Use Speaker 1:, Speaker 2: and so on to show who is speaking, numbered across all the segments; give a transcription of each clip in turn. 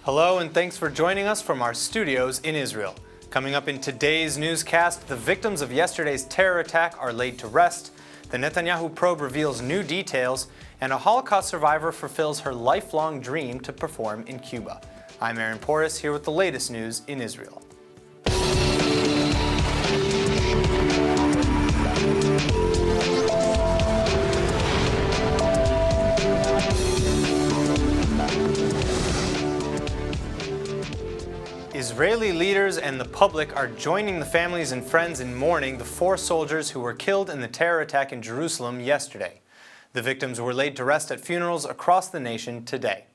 Speaker 1: Hello and thanks for joining us from our studios in Israel. Coming up in today's newscast, the victims of yesterday's terror attack are laid to rest, the Netanyahu probe reveals new details, and a Holocaust survivor fulfills her lifelong dream to perform in Cuba. I'm Aaron Porras, here with the latest news in Israel. Israeli leaders and the public are joining the families and friends in mourning the 4 soldiers who were killed in the terror attack in Jerusalem yesterday. The victims were laid to rest at funerals across the nation today.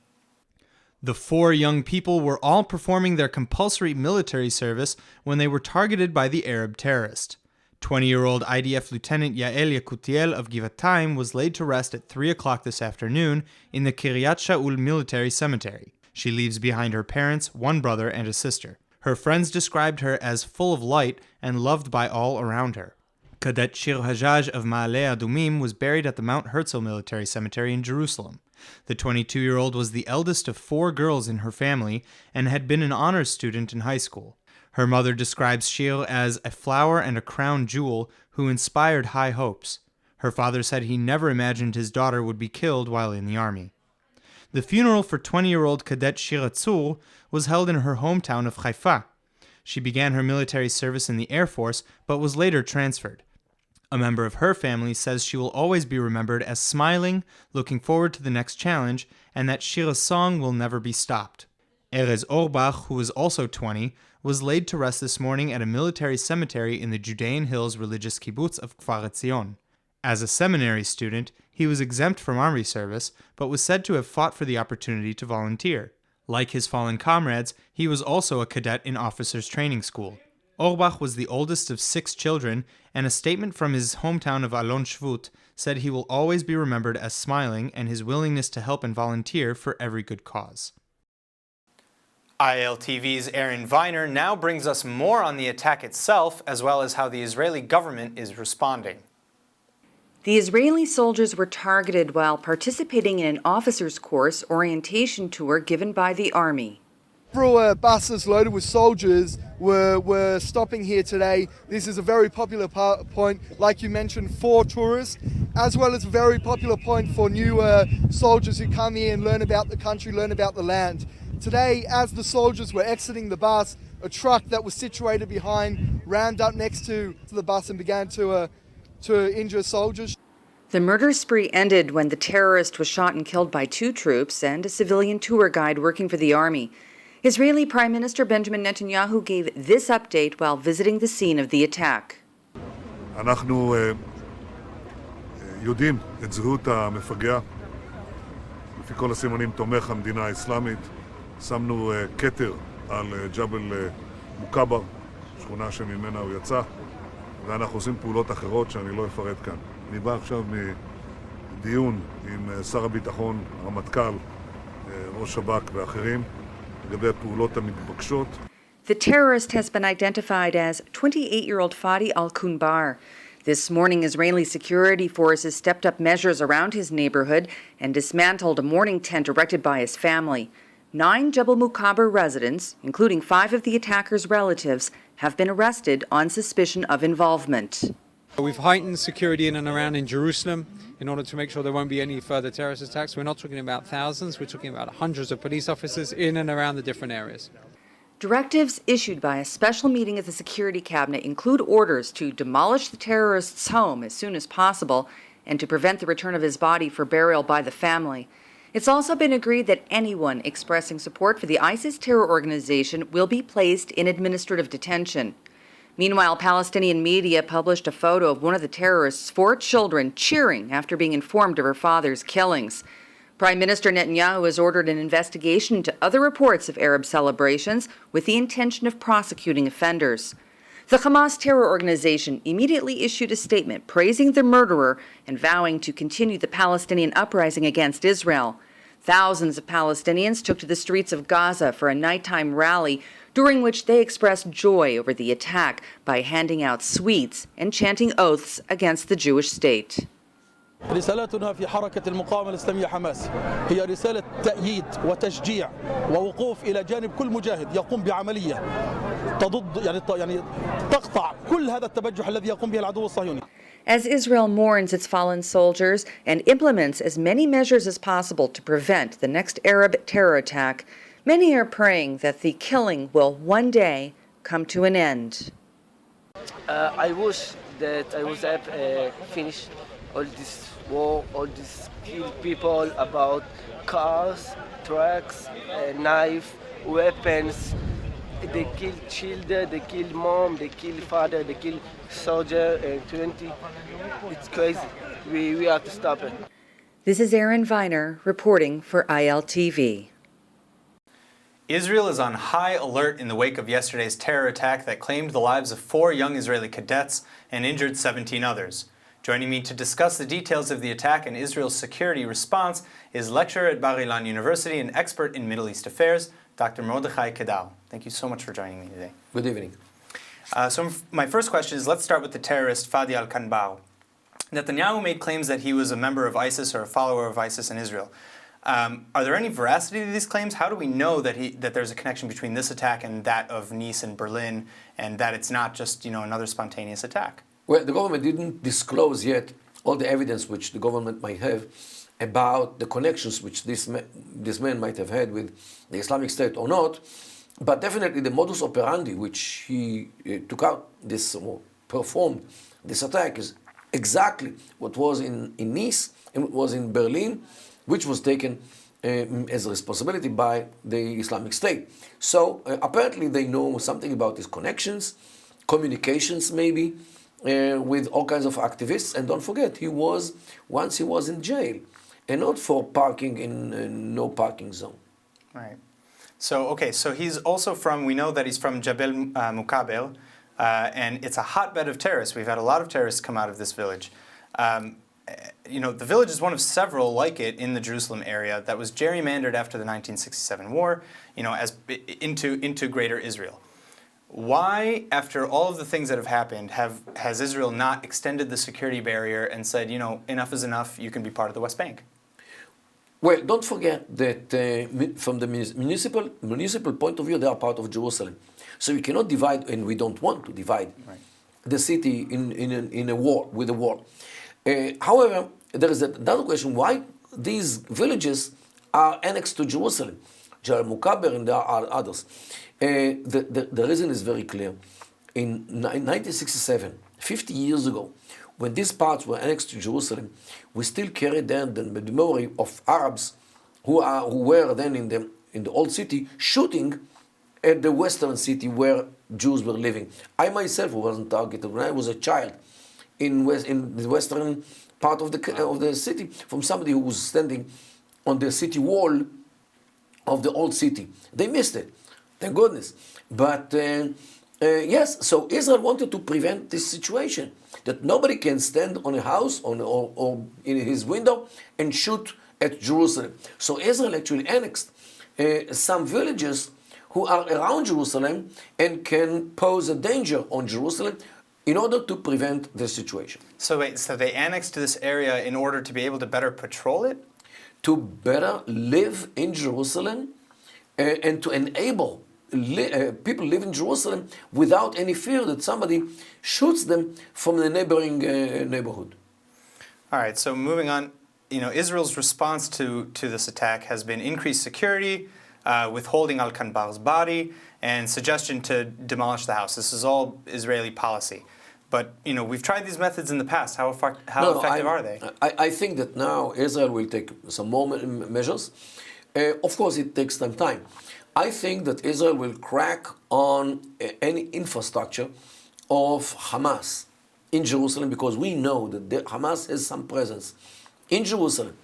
Speaker 1: The 4 young people were all performing their compulsory military service when they were targeted by the Arab terrorist. 20-year-old IDF Lieutenant Yael Yakutiel of Givatayim was laid to rest at 3 o'clock this afternoon in the Kiryat Shaul military cemetery. She leaves behind her parents, 1 brother, and a sister. Her friends described her as full of light and loved by all around her. Cadet Shir Hajjaj of Ma'aleh Adumim was buried at the Mount Herzl Military Cemetery in Jerusalem. The 22-year-old was the eldest of 4 girls in her family and had been an honors student in high school. Her mother describes Shir as a flower and a crown jewel who inspired high hopes. Her father said he never imagined his daughter would be killed while in the army. The funeral for 20-year-old Cadet Shira Tzur was held in her hometown of Haifa. She began her military service in the Air Force, but was later transferred. A member of her family says she will always be remembered as smiling, looking forward to the next challenge, and that Shira's song will never be stopped. Erez Orbach, who was also 20, was laid to rest this morning at a military cemetery in the Judean Hills religious kibbutz of Kfar Etzion. As a seminary student, he was exempt from army service, but was said to have fought for the opportunity to volunteer. Like his fallen comrades, he was also a cadet in officers' training school. Orbach was the oldest of 6 children, and a statement from his hometown of Alon Shvut said he will always be remembered as smiling and his willingness to help and volunteer for every good cause. ILTV's Aaron Viner now brings us more on the attack itself, as well as how the Israeli government is responding.
Speaker 2: The Israeli soldiers were targeted while participating in an officers' course orientation tour given by the army.
Speaker 3: Several buses loaded with soldiers were stopping here today. This is a very popular point, like you mentioned, for tourists, as well as a very popular point for new soldiers who come here and learn about the country, learn about the land. Today, as the soldiers were exiting the bus, a truck that was situated behind rammed up next to the bus and began to injure soldiers.
Speaker 2: The murder spree ended when the terrorist was shot and killed by 2 troops and a civilian tour guide working for the army. Israeli Prime Minister Benjamin Netanyahu gave this update while visiting the scene of the attack.
Speaker 4: אנחנו יודעים את זהות המפגע. לפי כל הסימנים תומך המדינה האסלאמית. שמנו כתר על ג'בל מוקבר, שכונה שממנה הוא יצא. ואנחנו עושים פעולות אחרות שאני לא אפרט כאן. אני בא עכשיו מדיון עם שר הביטחון, הרמטכ"ל, ראש שב"כ ואחרים, לגבי הפעולות המתבקשות.
Speaker 2: The terrorist has been identified as 28-year-old Fadi al-Kunbar. This morning, Israeli security forces stepped up measures around his neighborhood and dismantled a mourning tent erected by his family. 9 Jebel Mukaber residents, including 5 of the attackers' relatives, have been arrested on suspicion of involvement.
Speaker 5: We've heightened security in and around in Jerusalem in order to make sure there won't be any further terrorist attacks. We're not talking about thousands, we're talking about hundreds of police officers in and around the different areas.
Speaker 2: Directives issued by a special meeting of the Security Cabinet include orders to demolish the terrorist's home as soon as possible and to prevent the return of his body for burial by the family. It's also been agreed that anyone expressing support for the ISIS terror organization will be placed in administrative detention. Meanwhile, Palestinian media published a photo of one of the terrorists' 4 children cheering after being informed of her father's killings. Prime Minister Netanyahu has ordered an investigation into other reports of Arab celebrations with the intention of prosecuting offenders. The Hamas terror organization immediately issued a statement praising the murderer and vowing to continue the Palestinian uprising against Israel. Thousands of Palestinians took to the streets of Gaza for a nighttime rally, during which they expressed joy over the attack by handing out sweets and chanting oaths against the Jewish state.
Speaker 6: رسالتنا في حركة المقاومة الإسلامية حماس هي رسالة تأييد وتشجيع ووقوف إلى جانب كل مجاهد يقوم بعملية تضد يعني تقطع كل هذا التبجح الذي يقوم به العدو الصهيوني.
Speaker 2: As Israel mourns its fallen soldiers and implements as many measures as possible to prevent the next Arab terror attack, many are praying that the killing will one day come to an end.
Speaker 7: I wish that I was finish all this war, all this kill people about cars, trucks, knife, weapons. They kill children, they kill mom, they kill father, they kill soldier and 20. It's crazy. We have to stop it.
Speaker 2: This is Erin Viner reporting for ILTV.
Speaker 1: Israel is on high alert in the wake of yesterday's terror attack that claimed the lives of 4 young Israeli cadets and injured 17 others. Joining me to discuss the details of the attack and Israel's security response is lecturer at Bar-Ilan University and expert in Middle East affairs, Dr. Mordechai Kedal. Thank you so much for joining me today.
Speaker 8: Good evening.
Speaker 1: So my first question is, let's start with the terrorist Fadi al-Kanbar. Netanyahu made claims that he was a member of ISIS or a follower of ISIS in Israel. Are there any veracity to these claims? How do we know that there's a connection between this attack and that of Nice and Berlin, and that it's not just another spontaneous attack?
Speaker 8: Well, the government didn't disclose yet all the evidence which the government might have about the connections which this man might have had with the Islamic State or not, but definitely the modus operandi which he took out this or performed this attack is exactly what was in Nice and what was in Berlin, which was taken as a responsibility by the Islamic State. So apparently they know something about his connections, communications maybe, with all kinds of activists. And don't forget, once he was in jail, and not for parking in no parking zone.
Speaker 1: Right. So he's also we know that he's from Jabal Mukaber, and it's a hotbed of terrorists. We've had a lot of terrorists come out of this village. The village is one of several like it in the Jerusalem area that was gerrymandered after the 1967 war, as into Greater Israel. Why, after all of the things that have happened, has Israel not extended the security barrier and said, enough is enough, you can be part of the West Bank?
Speaker 8: Well, don't forget that from the municipal point of view, they are part of Jerusalem. So you cannot divide, and we don't want to divide the city in a war, with a war. However, there is another question, why these villages are annexed to Jerusalem? Jal Mukaber and there are others. The reason is very clear. In 1967, 50 years ago, when these parts were annexed to Jerusalem, we still carried down the memory of Arabs who were then in the old city shooting at the western city where Jews were living. I myself wasn't targeted when I was a child in the western part of the city from somebody who was standing on the city wall of the old city. They missed it, thank goodness. But yes, so Israel wanted to prevent this situation, that nobody can stand on a house or in his window and shoot at Jerusalem. So Israel actually annexed some villages who are around Jerusalem and can pose a danger on Jerusalem in order to prevent the situation.
Speaker 1: So they annexed this area in order to be able to better patrol it?
Speaker 8: To better live in Jerusalem and to enable people live in Jerusalem without any fear that somebody shoots them from the neighboring neighborhood.
Speaker 1: All right, so moving on, Israel's response to this attack has been increased security, withholding al-Kanbar's body, and suggestion to demolish the house. This is all Israeli policy. But, we've tried these methods in the past. How effective are they?
Speaker 8: I think that now Israel will take some more measures. Of course, it takes some time. I think that Israel will crack on any infrastructure of Hamas in Jerusalem, because we know that Hamas has some presence in Jerusalem.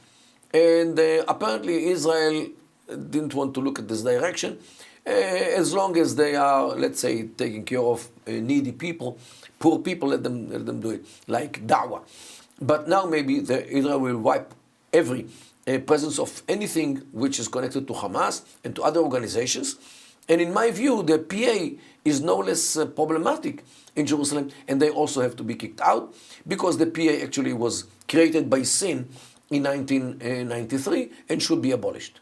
Speaker 8: And apparently Israel didn't want to look at this direction. As long as they are, let's say, taking care of needy people, poor people, let them do it, like da'wah. But now maybe Israel will wipe every presence of anything which is connected to Hamas and to other organizations, And in my view, the PA is no less problematic in Jerusalem, and they also have to be kicked out because the PA actually was created by sin in 1993 and should be abolished.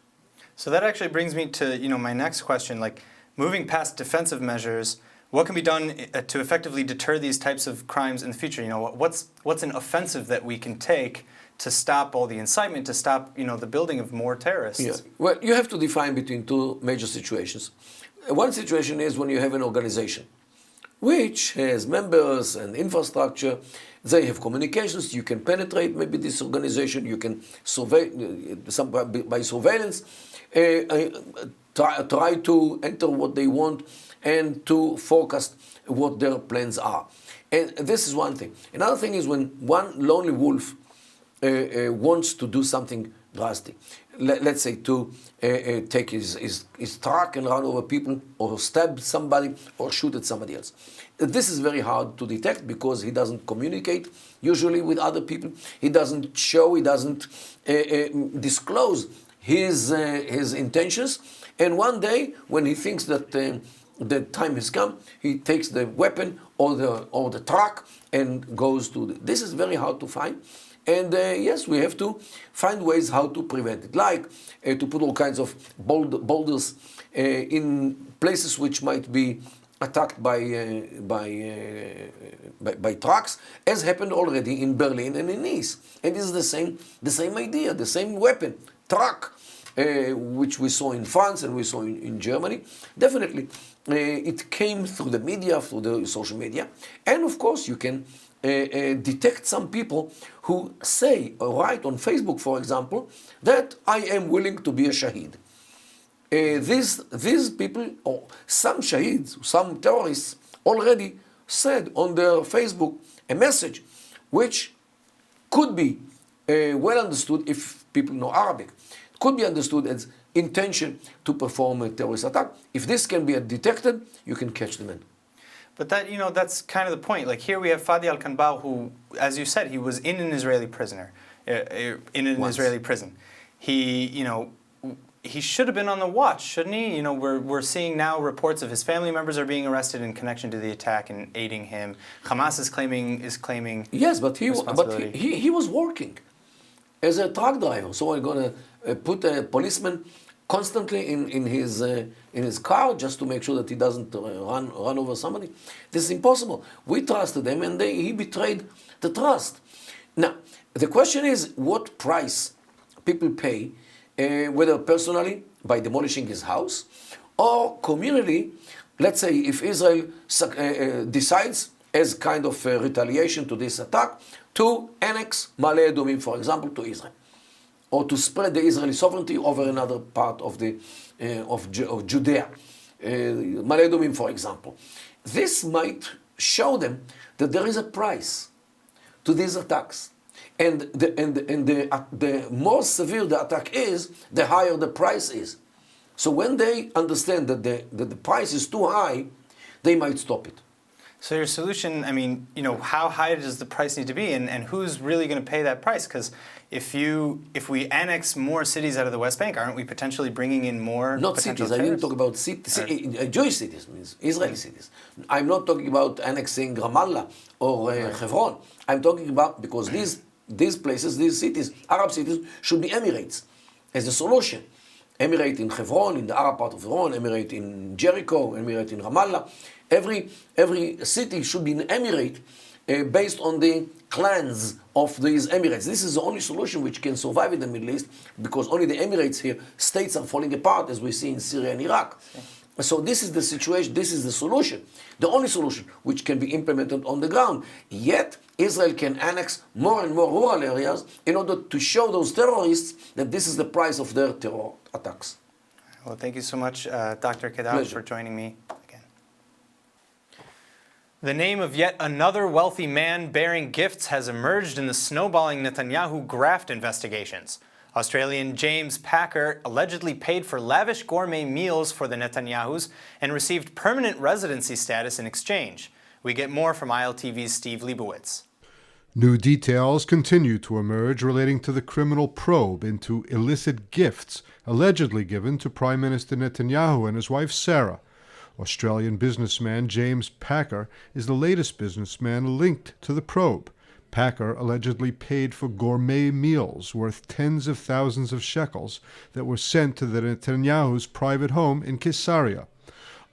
Speaker 1: So that actually brings me to my next question, like moving past defensive measures, what can be done to effectively deter these types of crimes in the future? What's an offensive that we can take to stop all the incitement, to stop the building of more terrorists?
Speaker 8: Yeah. Well, you have to define between two major situations. One situation is when you have an organization which has members and infrastructure. They have communications. You can penetrate maybe this organization. You can survey by surveillance, try to enter what they want and to forecast what their plans are. And this is one thing. Another thing is when one lonely wolf wants to do something drastic. Let's say to take his truck and run over people, or stab somebody, or shoot at somebody else. This is very hard to detect because he doesn't communicate usually with other people. He doesn't show, he doesn't disclose his intentions. And one day, when he thinks that the time has come, he takes the weapon or the truck and goes to. This is very hard to find. And yes, we have to find ways how to prevent it, like to put all kinds of boulders in places which might be attacked by trucks, as happened already in Berlin and in Nice. And this is the same idea, the same weapon, truck, which we saw in France and we saw in Germany. Definitely, it came through the media, through the social media, and of course you can detect some people who say or write on Facebook, for example, that I am willing to be a shaheed. These people, or some shaheeds, some terrorists, already said on their Facebook a message which could be well understood if people know Arabic. Could be understood as intention to perform a terrorist attack. If this can be detected, you can catch them in.
Speaker 1: But that, that's kind of the point. Like here we have Fadi al-Kanbal, who, as you said, he was in an Israeli prisoner, Israeli prison. He, he should have been on the watch, shouldn't he? We're seeing now reports of his family members are being arrested in connection to the attack and aiding him. Hamas is claiming
Speaker 8: yes, but he was working as a truck driver. So I'm going to put a policeman constantly in his car just to make sure that he doesn't run over somebody. This is impossible. We trusted him, and he betrayed the trust. Now, the question is what price people pay, whether personally by demolishing his house, or communally. Let's say if Israel decides, as kind of retaliation to this attack, to annex Ma'ale Adumim, for example, to Israel, or to spread the Israeli sovereignty over another part of Judea, Ma'ale Adumim, for example. This might show them that there is a price to these attacks, and the more severe the attack is, the higher the price is. So when they understand that the price is too high, they might stop it.
Speaker 1: So your solution, how high does the price need to be, and who's really going to pay that price? Because if we annex more cities out of the West Bank, aren't we potentially bringing in more
Speaker 8: not
Speaker 1: potential
Speaker 8: cities?
Speaker 1: terrorists?
Speaker 8: I didn't talk about cities. Jewish cities, means Israeli cities. I'm not talking about annexing Ramallah or Hebron. I'm talking about, because these places, these cities, Arab cities, should be emirates as a solution. Emirate in Hebron, in the Arab part of Hebron, emirate in Jericho, emirate in Ramallah. Every city should be an emirate based on the clans of these emirates. This is the only solution which can survive in the Middle East, because only the emirates here, states are falling apart, as we see in Syria and Iraq. So this is the situation, this is the solution, the only solution which can be implemented on the ground. Yet, Israel can annex more and more rural areas in order to show those terrorists that this is the price of their terror attacks.
Speaker 1: Well, thank you so much, Dr. Kedal, for joining me again. The name of yet another wealthy man bearing gifts has emerged in the snowballing Netanyahu graft investigations. Australian James Packer allegedly paid for lavish gourmet meals for the Netanyahus and received permanent residency status in exchange. We get more from ILTV's Steve Leibowitz.
Speaker 9: New details continue to emerge relating to the criminal probe into illicit gifts allegedly given to Prime Minister Netanyahu and his wife Sarah. Australian businessman James Packer is the latest businessman linked to the probe. Packer allegedly paid for gourmet meals worth tens of thousands of shekels that were sent to the Netanyahu's private home in Caesarea.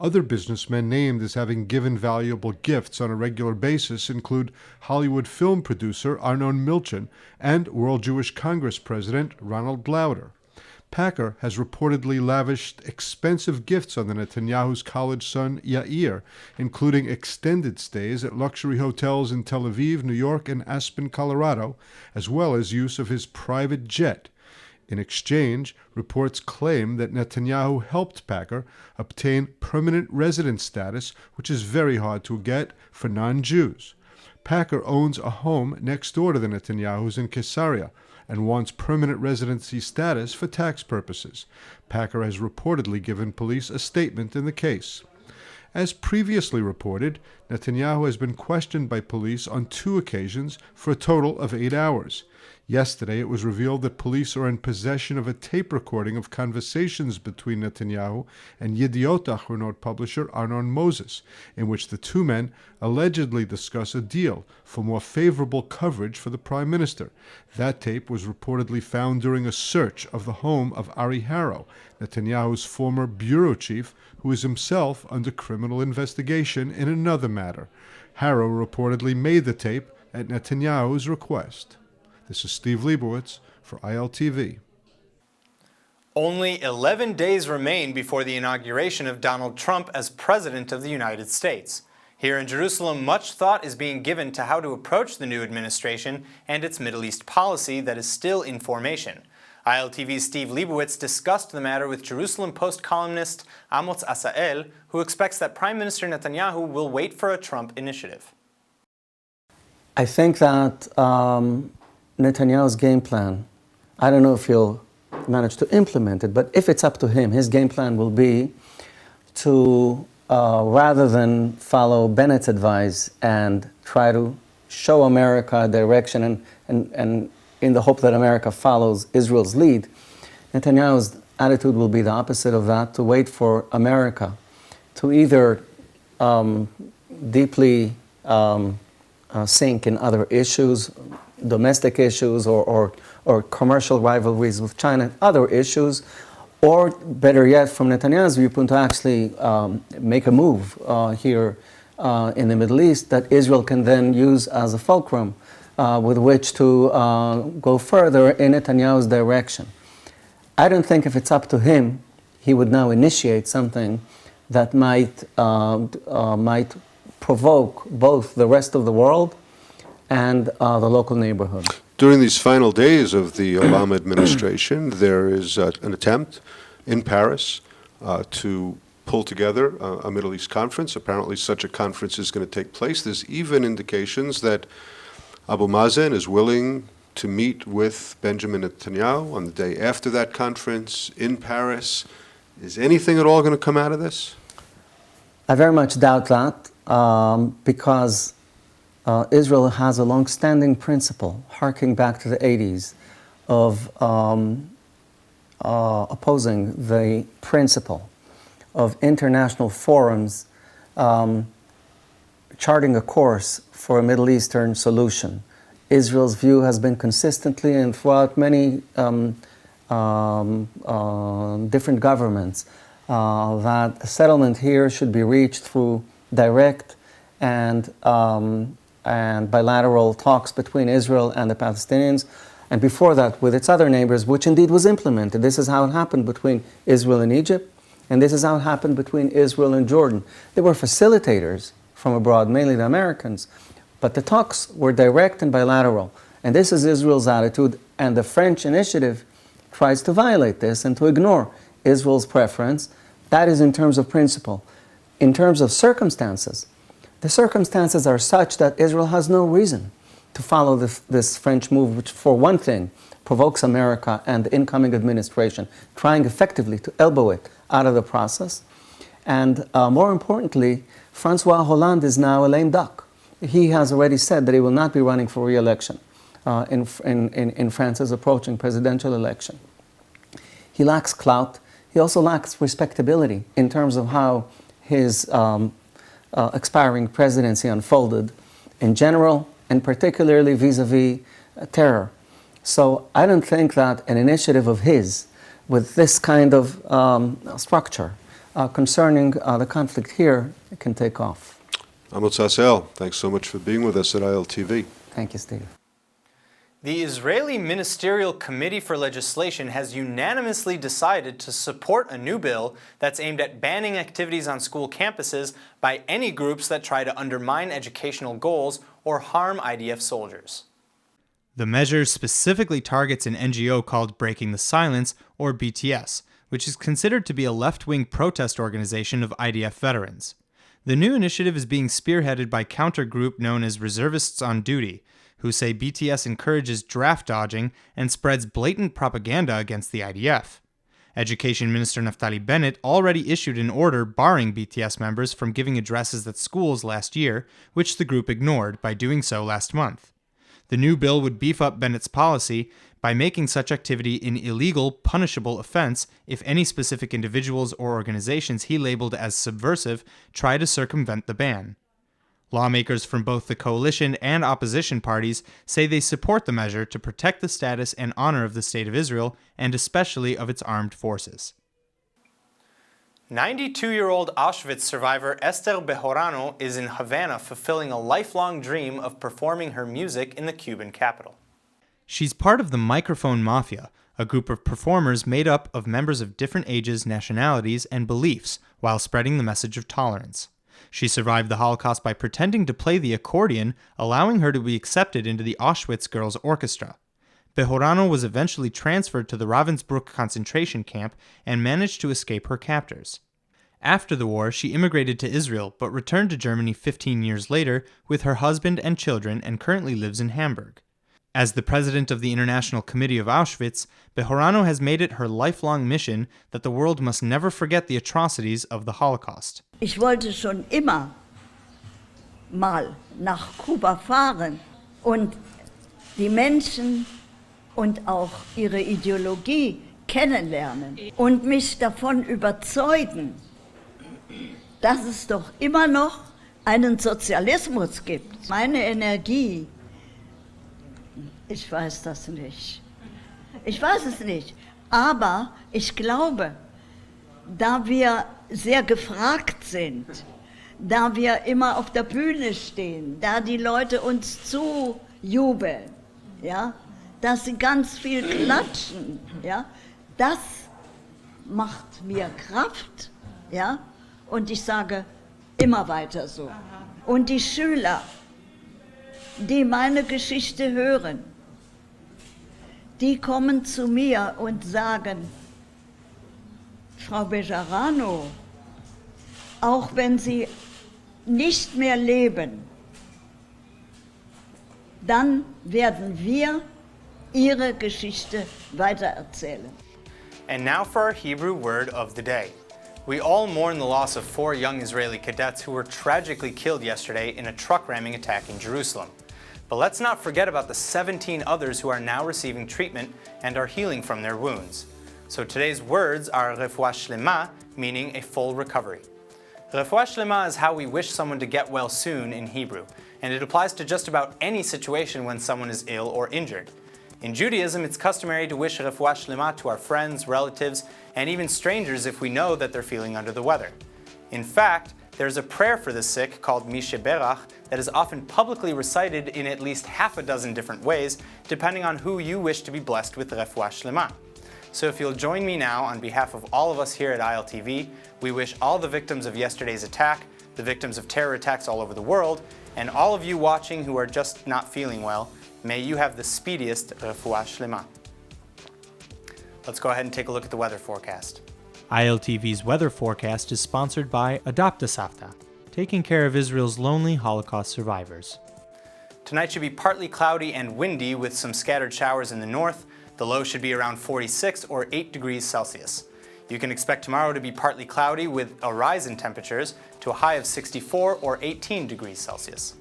Speaker 9: Other businessmen named as having given valuable gifts on a regular basis include Hollywood film producer Arnon Milchan and World Jewish Congress President Ronald Lauder. Packer has reportedly lavished expensive gifts on the Netanyahu's college son Yair, including extended stays at luxury hotels in Tel Aviv, New York, and Aspen, Colorado, as well as use of his private jet. In exchange, reports claim that Netanyahu helped Packer obtain permanent resident status, which is very hard to get for non-Jews. Packer owns a home next door to the Netanyahus in Caesarea and wants permanent residency status for tax purposes. Packer has reportedly given police a statement in the case. As previously reported, Netanyahu has been questioned by police on 2 occasions for a total of 8 hours. Yesterday, it was revealed that police are in possession of a tape recording of conversations between Netanyahu and Yediot Ahronot publisher Arnon Moses, in which the 2 men allegedly discuss a deal for more favorable coverage for the prime minister. That tape was reportedly found during a search of the home of Ari Harrow, Netanyahu's former bureau chief, who is himself under criminal investigation in another matter. Harrow reportedly made the tape at Netanyahu's request. This is Steve Leibowitz for ILTV.
Speaker 1: Only 11 days remain before the inauguration of Donald Trump as President of the United States. Here in Jerusalem, much thought is being given to how to approach the new administration and its Middle East policy that is still in formation. ILTV's Steve Leibowitz discussed the matter with Jerusalem Post columnist Amos Asael, who expects that Prime Minister Netanyahu will wait for a Trump initiative.
Speaker 10: I think that Netanyahu's game plan, I don't know if he'll manage to implement it, but if it's up to him, his game plan will be to, rather than follow Bennett's advice and try to show America a direction and in the hope that America follows Israel's lead, Netanyahu's attitude will be the opposite of that, to wait for America to either deeply sink in other issues, domestic issues or commercial rivalries with China, other issues, or better yet, from Netanyahu's viewpoint, to actually make a move here in the Middle East that Israel can then use as a fulcrum with which to go further in Netanyahu's direction. I don't think if it's up to him, he would now initiate something that might provoke both the rest of the world and the local neighborhood.
Speaker 11: During these final days of the Obama administration, there is an attempt in Paris to pull together a Middle East conference. Apparently such a conference is going to take place. There's even indications that Abu Mazen is willing to meet with Benjamin Netanyahu on the day after that conference in Paris. Is anything at all going to come out of this?
Speaker 10: I very much doubt that because Israel has a long-standing principle, harking back to the 80s, of opposing the principle of international forums charting a course for a Middle Eastern solution. Israel's view has been consistently and throughout many different governments that a settlement here should be reached through direct and bilateral talks between Israel and the Palestinians, and before that with its other neighbors, which indeed was implemented. This is how it happened between Israel and Egypt, and this is how it happened between Israel and Jordan. There were facilitators from abroad, mainly the Americans, but the talks were direct and bilateral. And this is Israel's attitude, and the French initiative tries to violate this and to ignore Israel's preference. That is in terms of principle. In terms of circumstances, the circumstances are such that Israel has no reason to follow this French move, which, for one thing, provokes America and the incoming administration, trying effectively to elbow it out of the process. And more importantly, Francois Hollande is now a lame duck. he has already said that he will not be running for re-election in France's approaching presidential election. He lacks clout. He also lacks respectability in terms of how his expiring presidency unfolded in general, and particularly vis-a-vis terror. So I don't think that an initiative of his with this kind of structure concerning the conflict here can take off.
Speaker 11: Amos Hassel, thanks so much for being with us at ILTV.
Speaker 10: Thank you, Steve.
Speaker 1: The Israeli Ministerial Committee for Legislation has unanimously decided to support a new bill that's aimed at banning activities on school campuses by any groups that try to undermine educational goals or harm IDF soldiers. The measure specifically targets an NGO called Breaking the Silence, or BTS, which is considered to be a left-wing protest organization of IDF veterans. The new initiative is being spearheaded by a counter group known as Reservists on Duty, who say BTS encourages draft dodging and spreads blatant propaganda against the IDF. Education Minister Naftali Bennett already issued an order barring BTS members from giving addresses at schools last year, which the group ignored by doing so last month. The new bill would beef up Bennett's policy by making such activity an illegal, punishable offense if any specific individuals or organizations he labeled as subversive try to circumvent the ban. Lawmakers from both the coalition and opposition parties say they support the measure to protect the status and honor of the State of Israel and especially of its armed forces. 92-year-old Auschwitz survivor Esther Bejarano is in Havana fulfilling a lifelong dream of performing her music in the Cuban capital. She's part of the Microphone Mafia, a group of performers made up of members of different ages, nationalities, and beliefs while spreading the message of tolerance. She survived the Holocaust by pretending to play the accordion, allowing her to be accepted into the Auschwitz Girls Orchestra. Bejarano was eventually transferred to the Ravensbrück concentration camp and managed to escape her captors. After the war, she immigrated to Israel, but returned to Germany 15 years later with her husband and children and currently lives in Hamburg. As the president of the International Committee of Auschwitz, Bejarano has made it her lifelong mission that the world must never forget the atrocities of the Holocaust.
Speaker 12: Ich wollte schon immer mal nach Kuba fahren und die Menschen und auch ihre Ideologie kennenlernen und mich davon überzeugen, dass es doch immer noch einen Sozialismus gibt. Meine Energie, ich weiß das nicht. Ich weiß es nicht. Aber ich glaube, da wir sehr gefragt sind, da wir immer auf der Bühne stehen, da die Leute uns zujubeln, ja, dass sie ganz viel klatschen, ja, das macht mir Kraft, ja, und ich sage immer weiter so. Und die Schüler, die meine Geschichte hören, die kommen zu mir und sagen, Frau Bejarano, auch wenn Sie nicht mehr leben, dann werden wir Ihre Geschichte weitererzählen.
Speaker 1: And now for our Hebrew word of the day. We all mourn the loss of 4 young Israeli cadets who were tragically killed yesterday in a truck ramming attack in Jerusalem. But let's not forget about the 17 others who are now receiving treatment and are healing from their wounds. So today's words are refuah shlema, meaning a full recovery. Refuah shlema is how we wish someone to get well soon in Hebrew, and it applies to just about any situation when someone is ill or injured. In Judaism, it's customary to wish refuah shlema to our friends, relatives, and even strangers if we know that they're feeling under the weather. In fact, there's a prayer for the sick called Misheberach that is often publicly recited in at least half a dozen different ways, depending on who you wish to be blessed with refuah shlema. So if you'll join me now on behalf of all of us here at ILTV, we wish all the victims of yesterday's attack, the victims of terror attacks all over the world, and all of you watching who are just not feeling well, may you have the speediest refuah shlema. Let's go ahead and take a look at the weather forecast. ILTV's weather forecast is sponsored by Adopt a Savta, taking care of Israel's lonely Holocaust survivors. Tonight should be partly cloudy and windy with some scattered showers in the north. The low should be around 46 or 8 degrees Celsius. You can expect tomorrow to be partly cloudy with a rise in temperatures to a high of 64 or 18 degrees Celsius.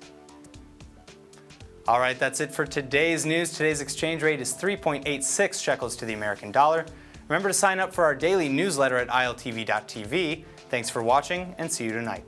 Speaker 1: All right, that's it for today's news. Today's exchange rate is 3.86 shekels to the American dollar. Remember to sign up for our daily newsletter at iltv.tv. Thanks for watching, and see you tonight.